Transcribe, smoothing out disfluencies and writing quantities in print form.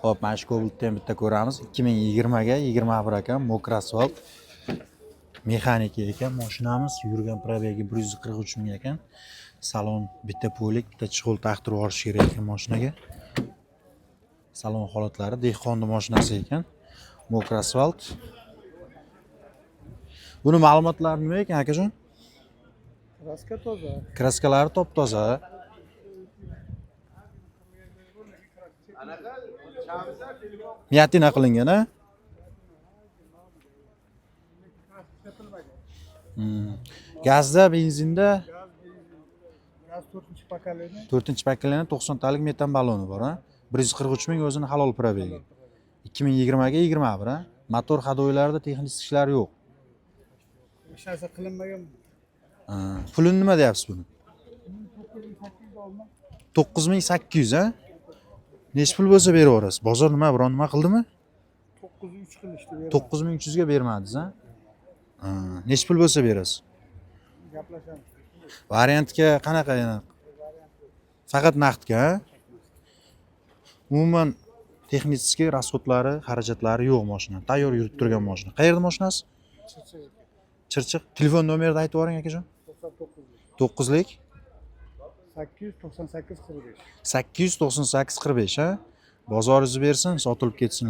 Hop, mana shu Cobalt'ni ham bitta ko'ramiz. 2020 ga 21 ekan, mokr asfalt. Mexanika ekan mashinamiz, yurgan probegi 143 ming ekan. Salon bitta polik, bitta chig'ul taxtirib olish kerak ekan mashinaga. Salon holatlari dehqonning mashinasi ekan. Mokr asfalt. Buni ma'lumotlari nima ekan, akajon? Kraska toza. Kraskalari top-toza. Miyatina qilingan, a? Gazda, benzinda Gaz 4-chi pokoleniya. 4-pakkalani 90 talik metan baloni bor, ha? 143 ming o'zini halol probegi. 2020 ga 21, ha? Motor hadoylarida texnik ishlar yo'q. Hech narsa qilinmagan. Pulini nima deyapsiz buni? 9800, ha? Necha pul bo'lsa beraverasiz? Bozor nima, biron nima qildimi? 903 qilishdi. 9300 ga bermadingiz, ha? Necha pul bo'lsa berasiz? Gaplashamiz. Variantga qanaqa yana? Faqat naqdga, ha? Umuman texnik rasxodlari, xarajatlari yo'q mashina. Tayyor yurib turgan mashina. Qayerda mashinasi? Chirchiq. Telefon nomerini aytib yuboring, akajon. 9lik 898 45. 898 45, ha? Bozoringizni bersin, sotilib ketsin.